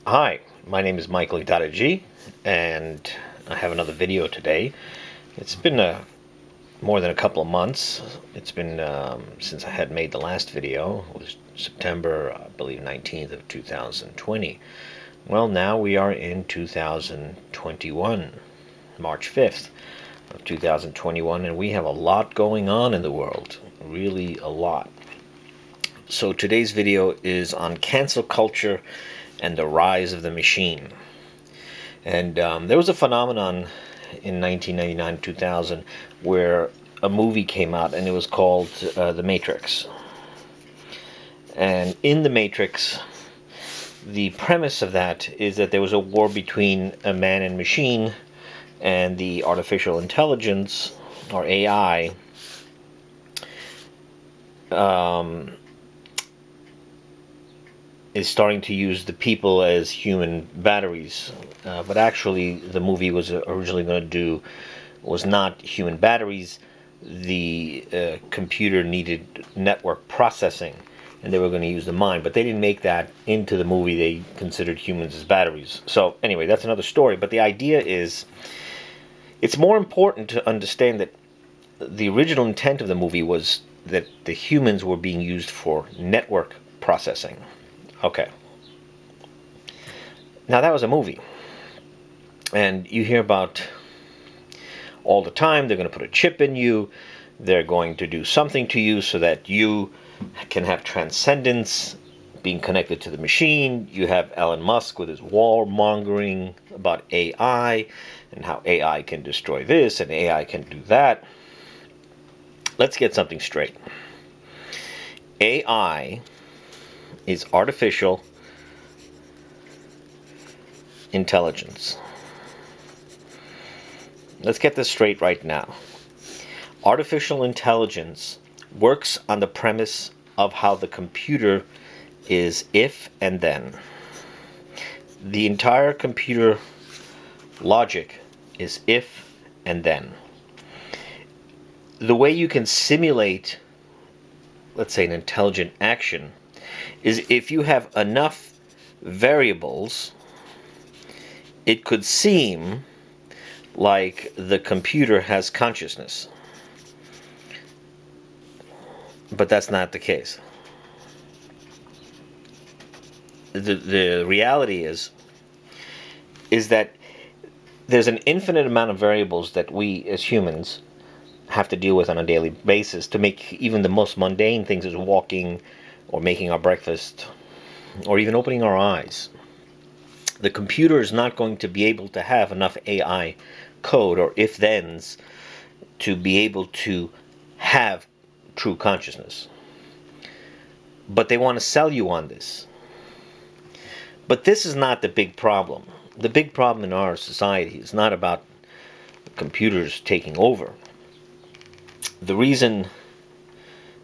Hi, my name is Michael G, and I have another video today. It's been more than a couple of months. It's been since I had made the last video. It was September, I believe, 19th of 2020. Well, now we are in 2021, March 5th of 2021, and we have a lot going on in the world. Really a lot. So today's video is on cancel culture and the rise of the machine. And there was a phenomenon in 1999, 2000, where a movie came out, and it was called The Matrix. And in The Matrix, the premise of that is that there was a war between a man and machine, and the artificial intelligence, or AI, is starting to use the people as human batteries. But actually, the movie was originally going to do was not human batteries. The computer needed network processing, and they were going to use the mind. But they didn't make that into the movie. They considered humans as batteries. So anyway, that's another story. But the idea is, it's more important to understand that the original intent of the movie was that the humans were being used for network processing. Okay. Now that was a movie. And you hear about all the time, they're going to put a chip in you. They're going to do something to you so that you can have transcendence, being connected to the machine. You have Elon Musk with his warmongering about AI and how AI can destroy this and AI can do that. Let's get something straight. AI is artificial intelligence. Let's get this straight right now. Artificial intelligence works on the premise of how the computer is if and then. The entire computer logic is if and then. The way you can simulate, let's say, an intelligent action is if you have enough variables, it could seem like the computer has consciousness. But that's not the case. The reality is that there's an infinite amount of variables that we as humans have to deal with on a daily basis to make even the most mundane things as walking or making our breakfast or even opening our eyes. The computer is not going to be able to have enough AI code or if-thens to be able to have true consciousness. But they want to sell you on this. But this is not the big problem. The big problem in our society is not about computers taking over. The reason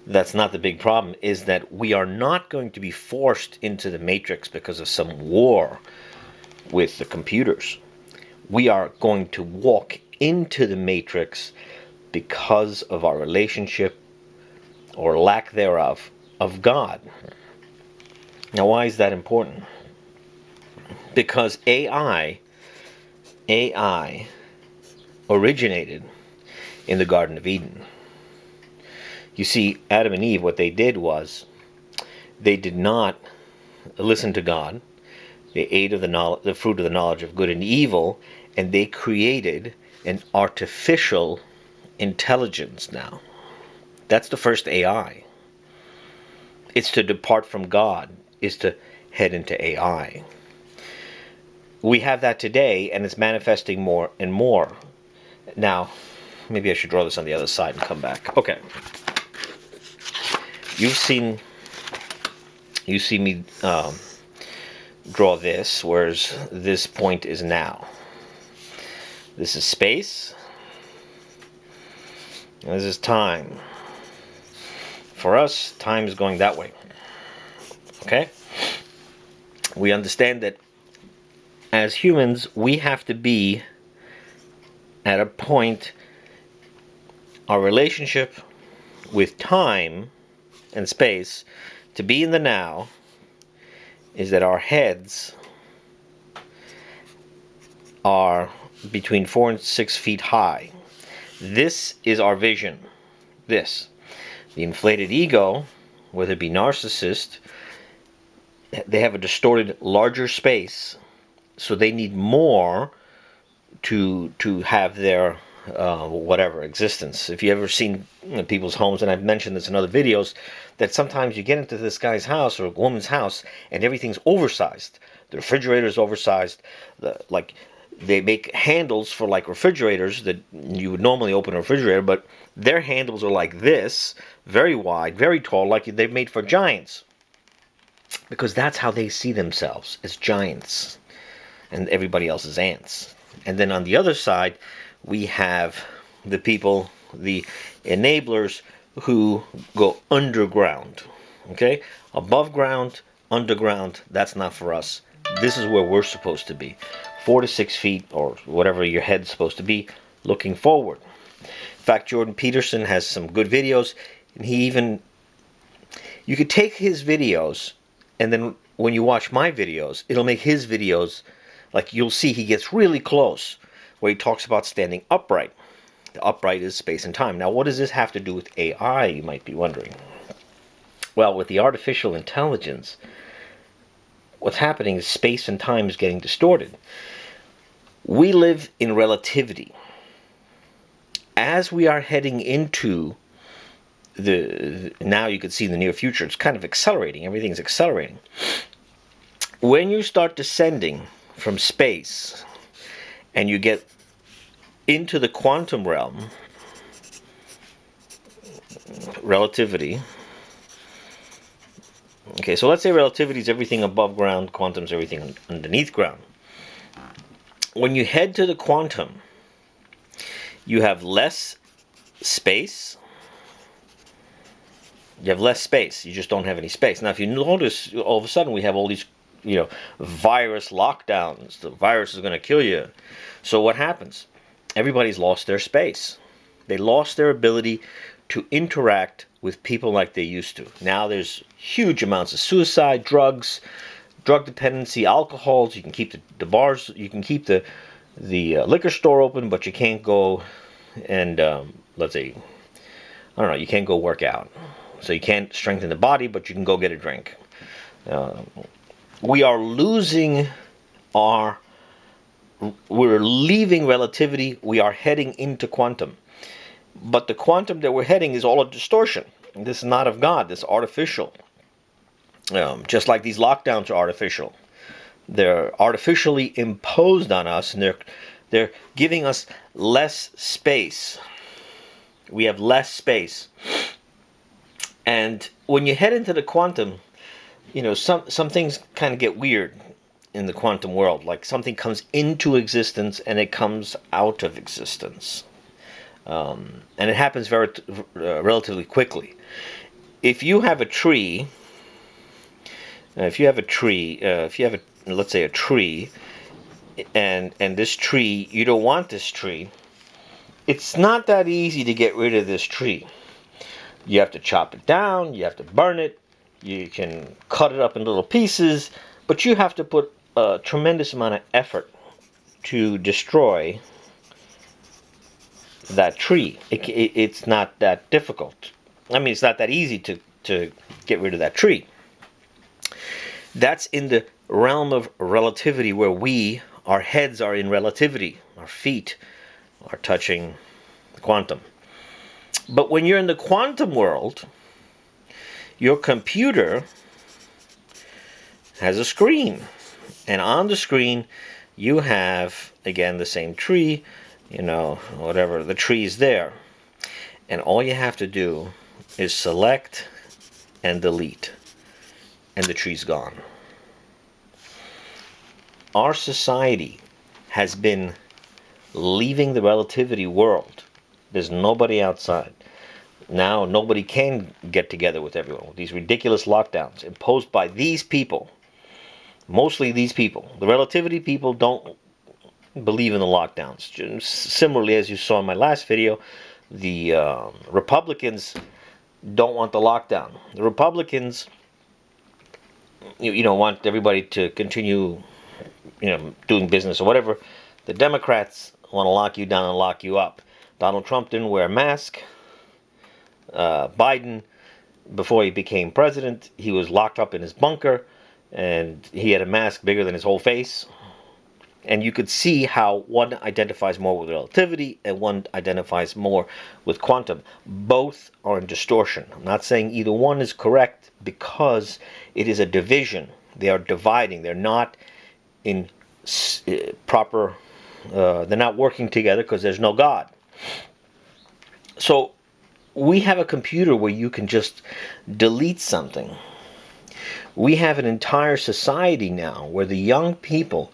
that's not the big problem is that we are not going to be forced into the matrix because of some war with the computers. We are going to walk into the matrix because of our relationship or lack thereof of God. Now, why is that important? Because AI originated in the Garden of Eden. You see, Adam and Eve, what they did was they did not listen to God. They ate of the fruit of the knowledge of good and evil, and they created an artificial intelligence now. That's the first AI. It's to depart from God, is to head into AI. We have that today, and it's manifesting more and more. Now, maybe I should draw this on the other side and come back. Okay. You see me draw this, whereas this point is now. This is space, and this is time. For us, time is going that way. Okay? We understand that as humans, we have to be at a point, our relationship with time and space, to be in the now, is that our heads are between 4 and 6 feet high. This is our vision. This. The inflated ego, whether it be narcissist, they have a distorted, larger space, so they need more to have their whatever existence. If you ever seen people's homes, and I've mentioned this in other videos, that sometimes you get into this guy's house or a woman's house and everything's oversized. The refrigerator's oversized. Like they make handles for like refrigerators that you would normally open a refrigerator, but their handles are like this, very wide, very tall, like they're made for giants. Because that's how they see themselves, as giants, and everybody else is ants. And then on the other side, we have the people, the enablers, who go underground. Okay? Above ground, underground, that's not for us. This is where we're supposed to be. 4 to 6 feet, or whatever your head's supposed to be, looking forward. In fact, Jordan Peterson has some good videos, and you could take his videos, and then when you watch my videos, it'll make his videos, like you'll see he gets really close, where he talks about standing upright. The upright is space and time. Now, what does this have to do with AI, you might be wondering? Well, with the artificial intelligence, what's happening is space and time is getting distorted. We live in relativity. As we are heading into now you can see in the near future, it's kind of accelerating. Everything's accelerating. When you start descending from space and you get into the quantum realm, relativity. Okay, so let's say relativity is everything above ground, quantum is everything underneath ground. When you head to the quantum, you have less space. You have less space. You just don't have any space. Now, if you notice, all of a sudden we have all these, virus lockdowns. The virus is going to kill you. So what happens? Everybody's lost their space. They lost their ability to interact with people like they used to. Now there's huge amounts of suicide, drugs, drug dependency, alcohols. You can keep the bars, you can keep the liquor store open, but you can't go and, let's say, I don't know, you can't go work out. So you can't strengthen the body, but you can go get a drink. We are losing we're leaving relativity. We are heading into quantum. But the quantum that we're heading is all a distortion. This is not of God. This is artificial. Just like these lockdowns are artificial. They're artificially imposed on us, and they're giving us less space. We have less space. And when you head into the quantum, some things kind of get weird in the quantum world. Like something comes into existence and it comes out of existence. And it happens very relatively quickly. If you have a tree, let's say a tree, and this tree, you don't want this tree, it's not that easy to get rid of this tree. You have to chop it down, you have to burn it, you can cut it up in little pieces, but you have to put a tremendous amount of effort to destroy that tree. It's not that difficult. I mean, it's not that easy to get rid of that tree. That's in the realm of relativity, where our heads are in relativity. Our feet are touching the quantum. But when you're in the quantum world, your computer has a screen. And on the screen, you have, again, the same tree, whatever, the tree is there. And all you have to do is select and delete. And the tree's gone. Our society has been leaving the relativity world. There's nobody outside. Now nobody can get together with everyone with these ridiculous lockdowns imposed by these people. Mostly these people. The relativity people don't believe in the lockdowns. Similarly, as you saw in my last video, the Republicans don't want the lockdown. The Republicans, want everybody to continue, doing business or whatever. The Democrats want to lock you down and lock you up. Donald Trump didn't wear a mask. Biden, before he became president, he was locked up in his bunker, and he had a mask bigger than his whole face. And you could see how one identifies more with relativity and one identifies more with quantum. Both are in distortion. I'm not saying either one is correct, because it is a division. They are dividing. They're not in proper, they're not working together because there's no God. So we have a computer where you can just delete something. We have an entire society now where the young people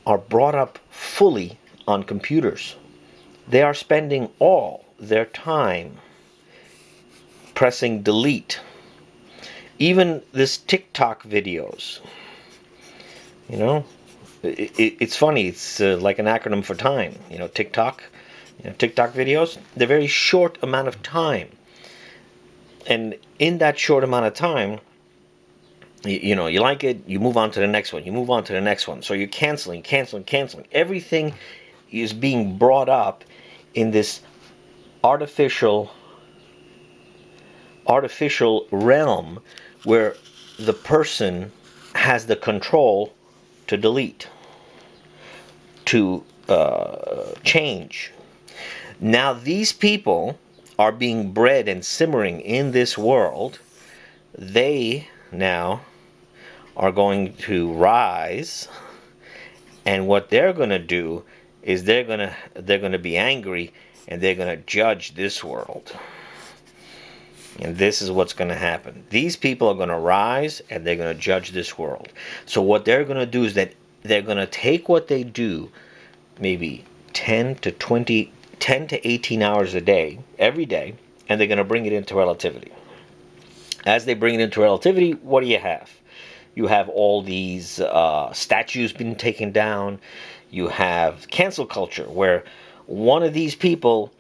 are brought up fully on computers. They are spending all their time pressing delete. Even this TikTok videos, it's funny. It's like an acronym for time. TikTok. TikTok videos. They're very short amount of time, and in that short amount of time, you like it, you move on to the next one, you move on to the next one. So you're canceling. Everything is being brought up in this artificial realm where the person has the control to delete, to change. Now these people are being bred and simmering in this world. They now are going to rise, and what they're going to do is they're going to be angry, and they're going to judge this world. And this is what's going to happen. These people are going to rise, and they're going to judge this world. So what they're going to do is that they're going to take what they do, maybe 10 to 18 hours a day, every day, and they're going to bring it into relativity. As they bring it into relativity, what do you have? You have all these statues being taken down. You have cancel culture, where one of these people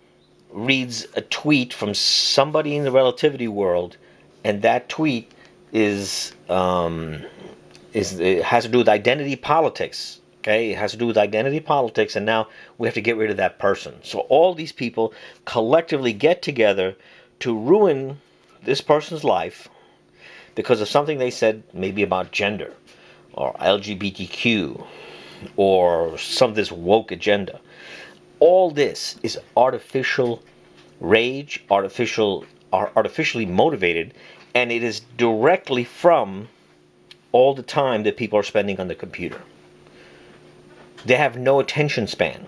reads a tweet from somebody in the relativity world, and that tweet it has to do with identity politics. Okay, it has to do with identity politics, and now we have to get rid of that person. So all these people collectively get together to ruin this person's life because of something they said, maybe about gender or LGBTQ or some of this woke agenda. All this is artificial rage, artificially motivated, and it is directly from all the time that people are spending on the computer. They have no attention span,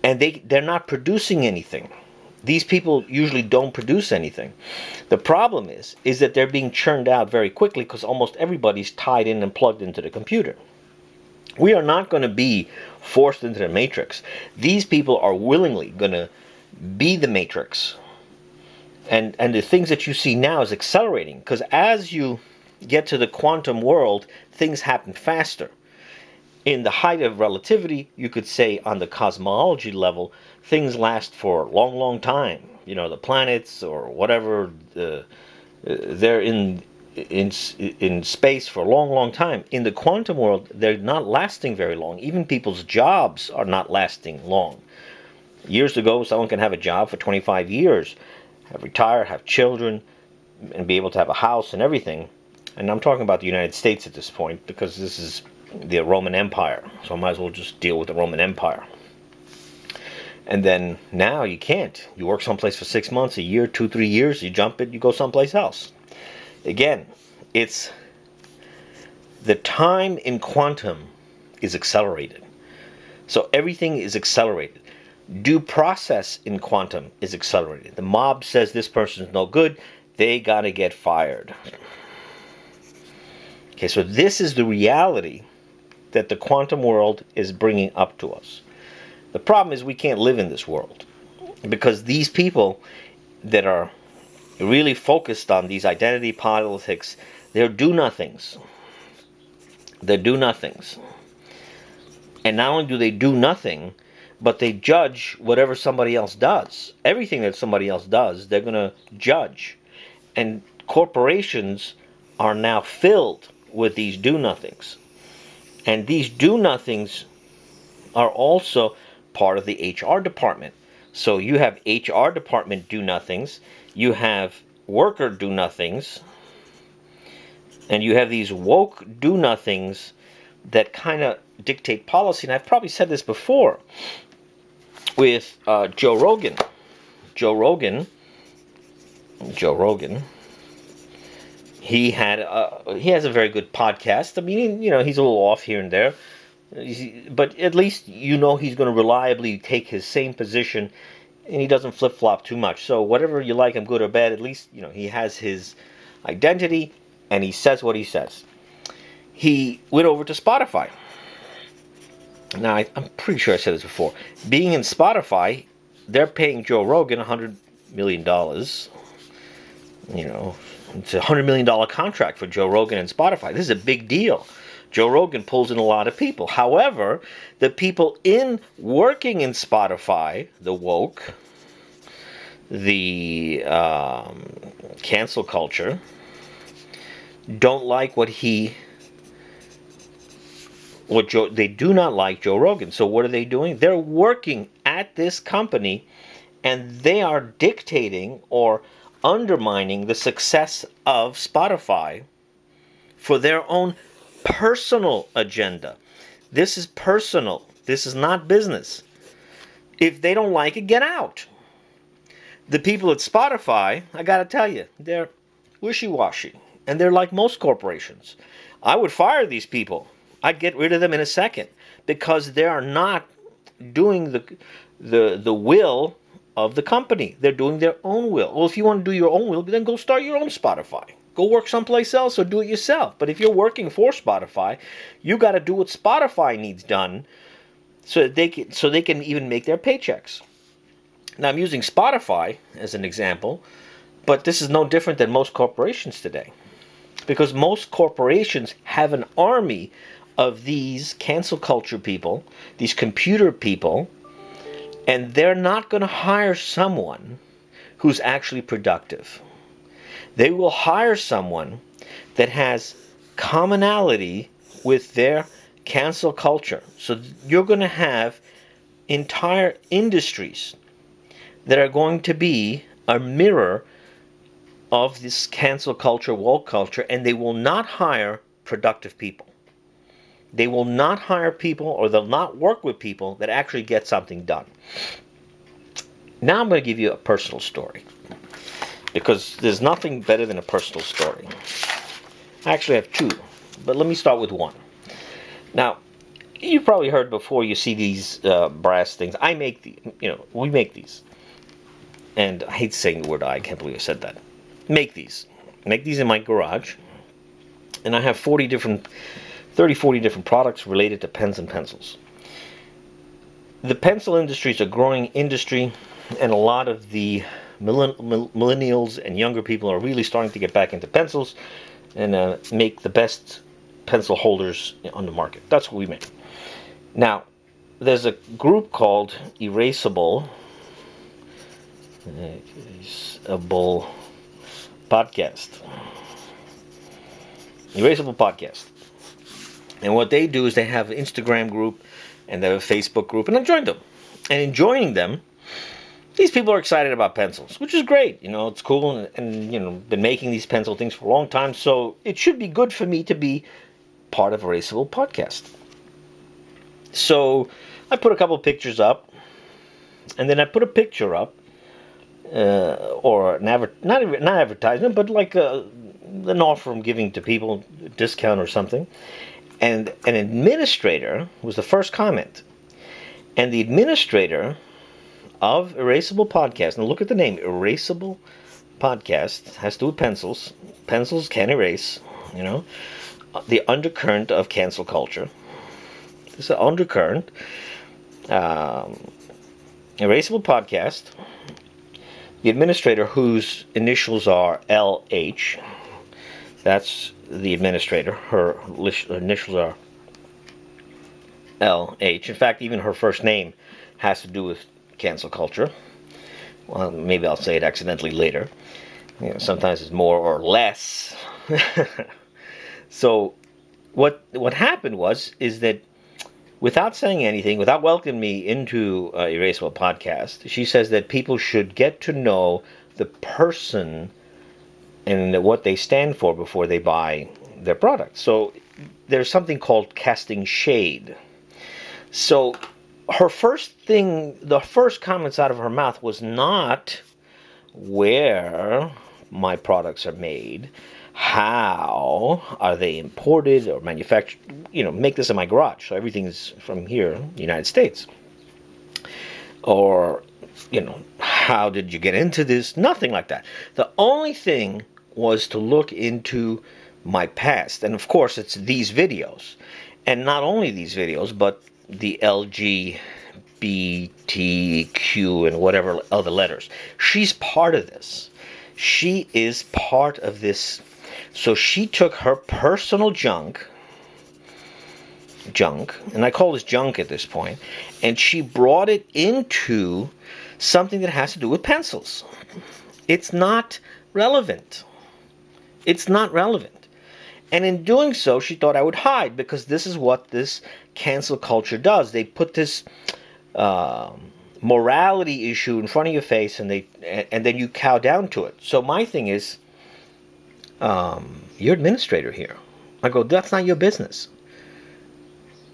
and they're not producing anything. These people usually don't produce anything. The problem is that they're being churned out very quickly because almost everybody's tied in and plugged into the computer. We are not going to be forced into the matrix. These people are willingly going to be the matrix. And the things that you see now is accelerating, because as you get to the quantum world, things happen faster. In the height of relativity, you could say on the cosmology level, things last for a long, long time. The planets or whatever, they're in space for a long, long time. In the quantum world, they're not lasting very long. Even people's jobs are not lasting long. Years ago, someone can have a job for 25 years, retire, have children, and be able to have a house and everything. And I'm talking about the United States at this point, because this is the Roman Empire, so I might as well just deal with the Roman Empire. And then now you can't. You work someplace for 6 months, a year, 2, 3 years, you jump it, you go someplace else. Again, it's the time in quantum is accelerated. So everything is accelerated. Due process in quantum is accelerated. The mob says this person's no good, they gotta get fired. Okay, so this is the reality that the quantum world is bringing up to us. The problem is we can't live in this world, because these people that are really focused on these identity politics, they're do-nothings. They're do-nothings. And not only do they do nothing, but they judge whatever somebody else does. Everything that somebody else does, they're going to judge. And corporations are now filled with these do-nothings. And these do-nothings are also part of the HR department. So you have HR department do nothings, you have worker do nothings, and you have these woke do nothings that kind of dictate policy. And I've probably said this before with Joe Rogan. Joe Rogan. He has a very good podcast. I mean, he's a little off here and there, but at least he's going to reliably take his same position, and he doesn't flip flop too much. So whatever you like him, good or bad, at least he has his identity, and he says what he says. He went over to Spotify. Now I'm pretty sure I said this before. Being in Spotify, they're paying Joe Rogan $100 million. It's a $100 million contract for Joe Rogan and Spotify. This is a big deal. Joe Rogan pulls in a lot of people. However, the people working in Spotify, the woke, the cancel culture, don't like they do not like Joe Rogan. So what are they doing? They're working at this company, and they are dictating or undermining the success of Spotify for their own personal agenda. This is personal. This is not business. If they don't like it, get out. The people at Spotify, I gotta tell you, they're wishy-washy. And they're like most corporations. I would fire these people. I'd get rid of them in a second, because they are not doing the will of the company. They're doing their own will. Well, if you want to do your own will, then go start your own Spotify. Go work someplace else or do it yourself. But if you're working for Spotify, you got to do what Spotify needs done so that they can even make their paychecks. Now, I'm using Spotify as an example, but this is no different than most corporations today, because most corporations have an army of these cancel culture people, these computer people, and they're not going to hire someone who's actually productive. They will hire someone that has commonality with their cancel culture. So you're going to have entire industries that are going to be a mirror of this cancel culture, woke culture, and they will not hire productive people. They will not hire people, or they'll not work with people that actually get something done. Now I'm going to give you a personal story, because there's nothing better than a personal story. I actually have two, but let me start with one. Now, you've probably heard before, you see these brass things. I make these, we make these. And I hate saying the word I can't believe I said that. Make these in my garage. And I have 30, 40 different products related to pens and pencils. The pencil industry is a growing industry, and a lot of the millennials and younger people are really starting to get back into pencils and make the best pencil holders on the market. That's what we make. Now, there's a group called Erasable Podcast. Erasable Podcast. And what they do is they have an Instagram group and they have a Facebook group, and I joined them. And in joining them, these people are excited about pencils, which is great. It's cool, and been making these pencil things for a long time, so it should be good for me to be part of Erasable Podcast. So I put a couple of pictures up, and then I put a picture up, or not advertisement, but like an offer I'm giving to people, a discount or something. And an administrator was the first comment. And the administrator of Erasable Podcast, and look at the name, Erasable Podcast, has to do with pencils. Pencils can erase, the undercurrent of cancel culture. This is an undercurrent. Erasable Podcast, the administrator, whose initials are LH, that's the administrator. Her initials are LH. In fact, even her first name has to do with cancel culture. Well, maybe I'll say it accidentally later. Sometimes it's more or less. So what happened is that without saying anything, without welcoming me into Erasable Podcast, she says that people should get to know the person and what they stand for before they buy their product. So there's something called casting shade. So her first thing, the first comments out of her mouth was not where my products are made, how are they imported or manufactured. Make this in my garage, so everything's from here, United States. Or, how did you get into this? Nothing like that. The only thing was to look into my past. And of course, it's these videos. And not only these videos, but the LGBTQ and whatever other letters. She's part of this. She is part of this. So she took her personal junk, and I call this junk at this point, and she brought it into something that has to do with pencils. It's not relevant. It's not relevant. And in doing so, she thought I would hide, because this is what this cancel culture does. They put this morality issue in front of your face, and then you cow down to it. So my thing is, you're administrator here. I go, that's not your business.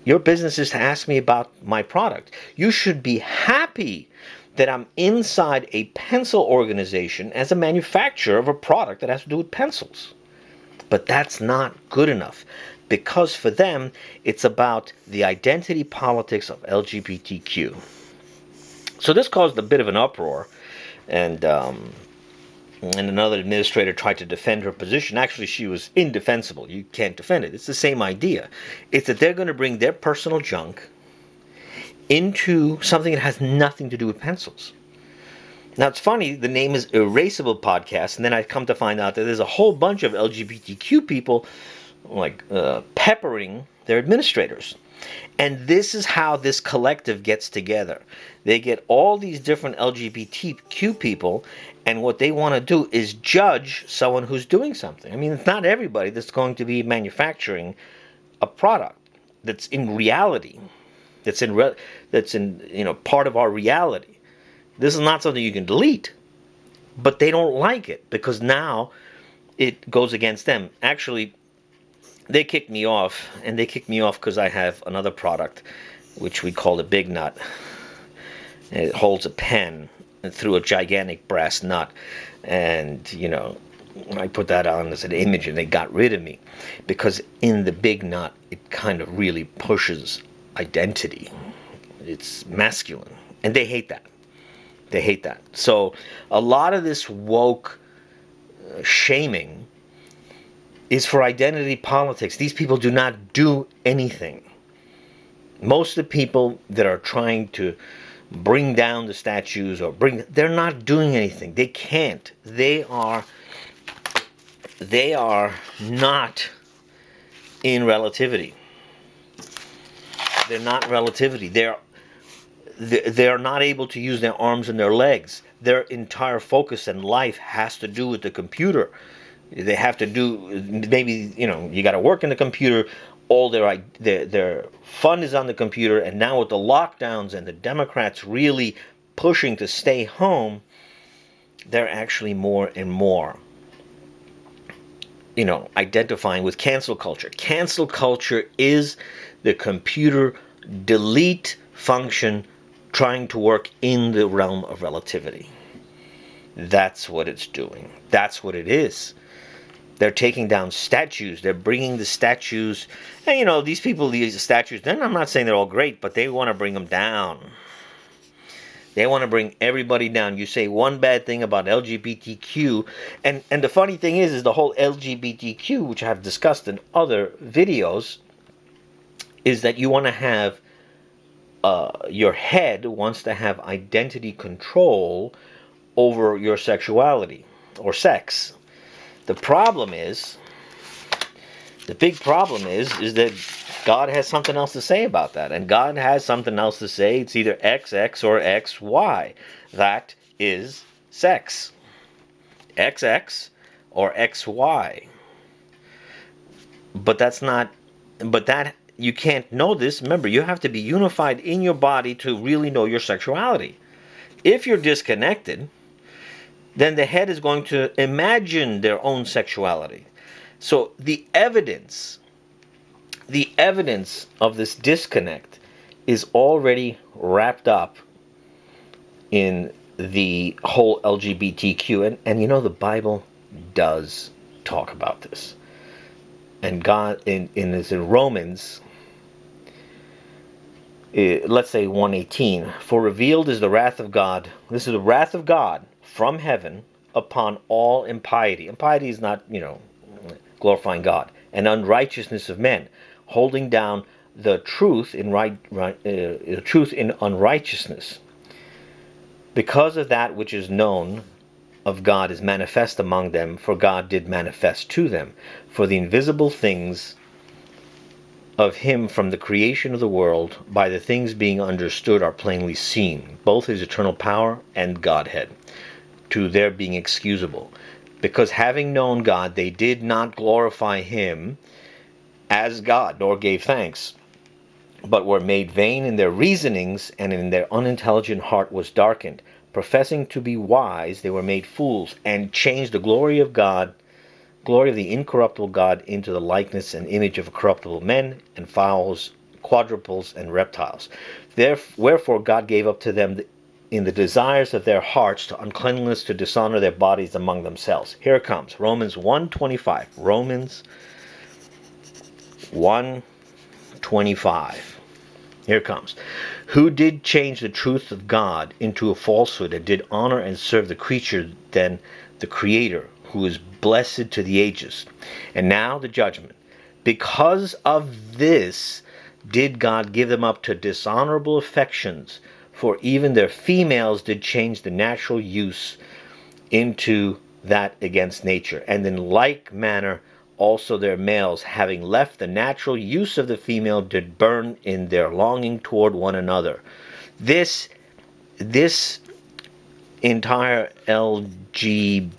Your business is to ask me about my product. You should be happy that I'm inside a pencil organization as a manufacturer of a product that has to do with pencils. But that's not good enough, because for them, it's about the identity politics of LGBTQ. So this caused a bit of an uproar, and another administrator tried to defend her position. Actually, she was indefensible. You can't defend it. It's the same idea. It's that they're going to bring their personal junk into something that has nothing to do with pencils. Now, it's funny, the name is Erasable Podcast, and then I come to find out that there's a whole bunch of LGBTQ people peppering their administrators. And this is how this collective gets together. They get all these different LGBTQ people, and what they want to do is judge someone who's doing something. I mean, it's not everybody that's going to be manufacturing a product that's in reality, that's in part of our reality. This is not something you can delete, but they don't like it because now it goes against them. Actually, they kicked me off, and they kicked me off because I have another product, which we call the Big Nut. It holds a pen through a gigantic brass nut, and I put that on as an image, and they got rid of me because in the Big Nut it kind of really pushes identity. It's masculine, and they hate that. They hate that. So a lot of this woke shaming is for identity politics. These people do not do anything. Most of the people that are trying to bring down the statues they're not doing anything. They can't. They are not in relativity. They're not relativity. They're not able to use their arms and their legs. Their entire focus in life has to do with the computer. They have to do, maybe, you got to work in the computer. All their fun is on the computer. And now with the lockdowns and the Democrats really pushing to stay home, they're actually more and more, identifying with cancel culture. Cancel culture is the computer delete function trying to work in the realm of relativity. That's what it's doing. That's what it is. They're taking down statues. They're bringing the statues. And, these people, these statues, then I'm not saying they're all great, but they want to bring them down. They want to bring everybody down. You say one bad thing about LGBTQ. And the funny thing is the whole LGBTQ, which I've discussed in other videos, is that you want to have, your head wants to have identity control over your sexuality or sex. The big problem is that God has something else to say about that. And God has something else to say. It's either XX or XY. That is sex. XX or XY. But that you can't know this. Remember, you have to be unified in your body to really know your sexuality. If you're disconnected, then the head is going to imagine their own sexuality. So the evidence of this disconnect is already wrapped up in the whole LGBTQ. And you know, the Bible does talk about this. And God, in Romans, let's say 1:18, for revealed is the wrath of God. This is the wrath of God from heaven upon all impiety. Impiety is not, glorifying God. And unrighteousness of men, holding down the truth in truth in unrighteousness. Because of that which is known of God is manifest among them, for God did manifest to them. For the invisible things of him from the creation of the world, by the things being understood, are plainly seen, both his eternal power and Godhead, to their being excusable. Because having known God, they did not glorify him as God, nor gave thanks, but were made vain in their reasonings, and in their unintelligent heart was darkened. Professing to be wise, they were made fools, and changed the glory of the incorruptible God, into the likeness and image of corruptible men, and fowls, quadruples, and reptiles. Wherefore God gave up to them in the desires of their hearts to uncleanness, to dishonor their bodies among themselves. Here it comes, Romans 1:25. Romans 1:25. Here it comes. Who did change the truth of God into a falsehood, and did honor and serve the creature than the Creator, who is blessed to the ages. And now the judgment. Because of this did God give them up to dishonorable affections, for even their females did change the natural use into that against nature. And in like manner also their males, having left the natural use of the female, did burn in their longing toward one another. This entire LGBT